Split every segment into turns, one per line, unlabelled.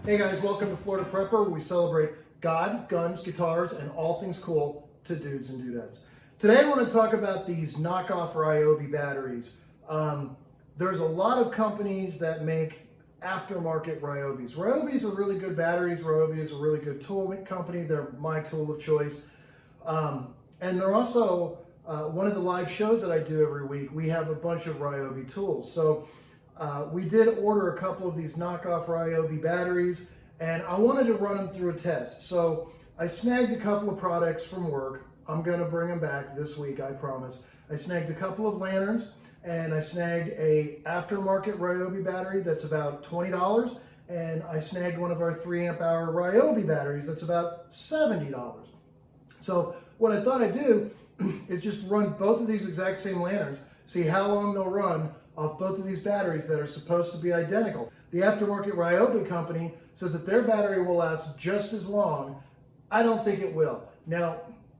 Hey guys, welcome to Florida Prepper, where we celebrate God, guns, guitars, and all things cool to dudes and dudettes. Today I want to talk about these knockoff Ryobi batteries. There's a lot of companies that make aftermarket Ryobis. Ryobis are really good batteries. Ryobi is a really good tool company. They're my tool of choice. And they're also one of the live shows that I do every week. We have a bunch of Ryobi tools. So we did order a couple of these knockoff Ryobi batteries, and I wanted to run them through a test. So I snagged a couple of products from work. I'm going to bring them back this week, I promise. I snagged a couple of lanterns, and I snagged a aftermarket Ryobi battery that's about $20, and I snagged one of our 3 amp hour Ryobi batteries that's about $70. So what I thought I'd do is just run both of these exact same lanterns, see how long they'll run off both of these batteries that are supposed to be identical. The aftermarket Ryobi company says that their battery will last just as long. I don't think it will. Now,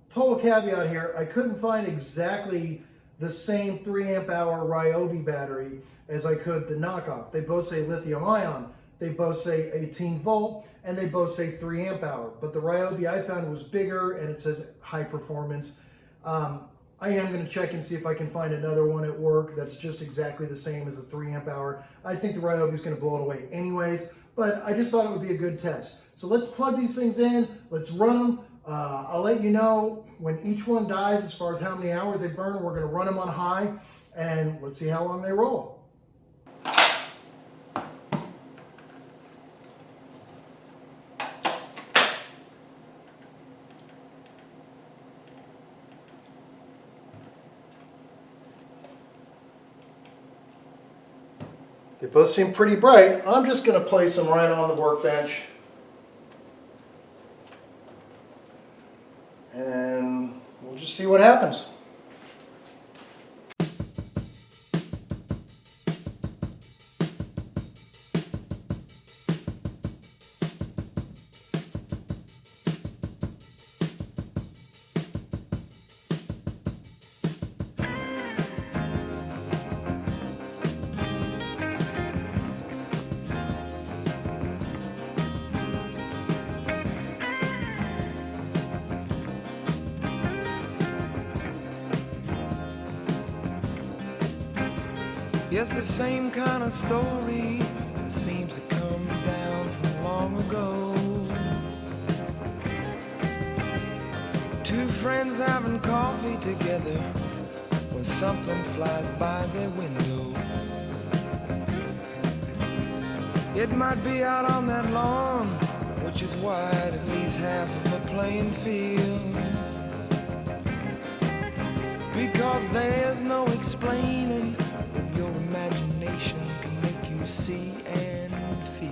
total caveat here, I couldn't find exactly the same 3 amp hour Ryobi battery as I could the knockoff. They both say lithium ion, they both say 18 volt, and they both say 3 amp hour. But the Ryobi I found was bigger and it says high performance. I am going to check and see if I can find another one at work that's just exactly the same as a 3 amp hour. I think the Ryobi is going to blow it away anyways, but I just thought it would be a good test. So let's plug these things in, let's run them. I'll let you know when each one dies as far as how many hours they burn. We're going to run them on high, and let's see how long they roll. They both seem pretty bright. I'm just going to place them right on the workbench. And we'll just see what happens.
Yes, the same kind of story seems to come down from long ago. Two friends having coffee together when something flies by their window. It might be out on that lawn, which is wide at least half of a playing field, because there's no explaining your imagination can make you see and feel.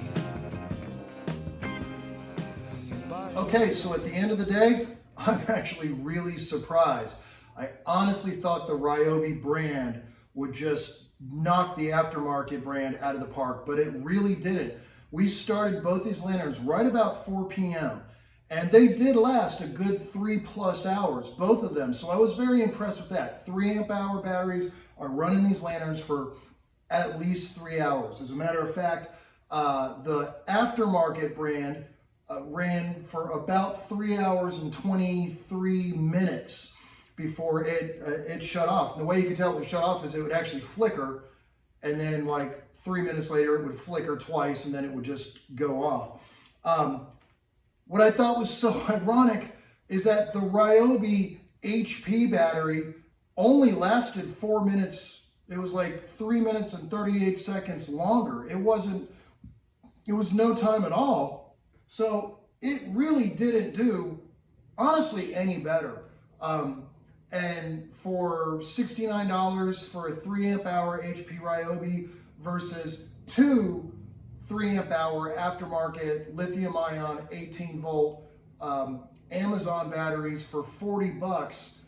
Okay, so at the end of the day, I'm actually really surprised. I honestly thought the Ryobi brand would just knock the aftermarket brand out of the park, but it really didn't. We started both these lanterns right about 4 p.m. and they did last a good 3+ hours, both of them. So I was very impressed with that. 3 amp hour batteries are running these lanterns for at least 3 hours. As a matter of fact, the aftermarket brand ran for about 3 hours and 23 minutes before it shut off. And the way you could tell it would shut off is it would actually flicker, and then like 3 minutes later it would flicker twice, and then it would just go off. What I thought was so ironic is that the Ryobi HP battery only lasted 4 minutes. It was like 3 minutes and 38 seconds longer. It was no time at all. So it really didn't do, honestly, any better. And for $69 for a 3 amp hour HP Ryobi versus 2 3 amp hour aftermarket lithium ion 18 volt Amazon batteries for $40,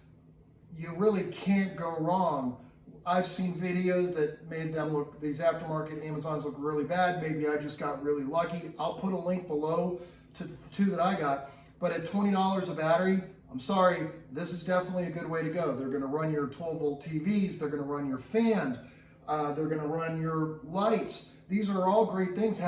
you really can't go wrong. I've seen videos that made them look, these aftermarket Amazons look really bad. Maybe I just got really lucky. I'll put a link below to the 2 that I got. But at $20 a battery, I'm sorry, this is definitely a good way to go. They're going to run your 12 volt TVs. They're going to run your fans. They're going to run your lights. These are all great things.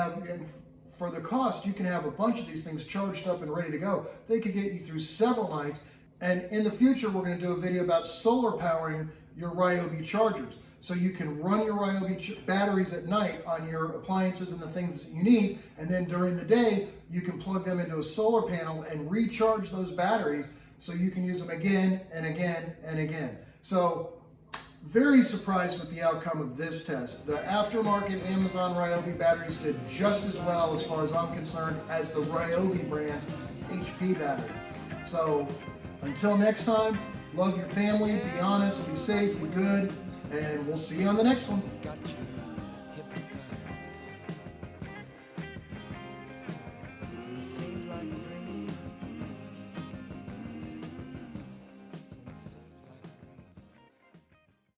for the cost, you can have a bunch of these things charged up and ready to go. They could get you through several nights. And in the future, we're going to do a video about solar powering your Ryobi chargers. So you can run your Ryobi batteries at night on your appliances and the things that you need, and then during the day, you can plug them into a solar panel and recharge those batteries so you can use them again and again and again. So very surprised with the outcome of this test. The aftermarket Amazon Ryobi batteries did just as well, as far as I'm concerned, as the Ryobi brand HP battery. So until next time, love your family, be honest, be safe, be good, and we'll see you on the next one.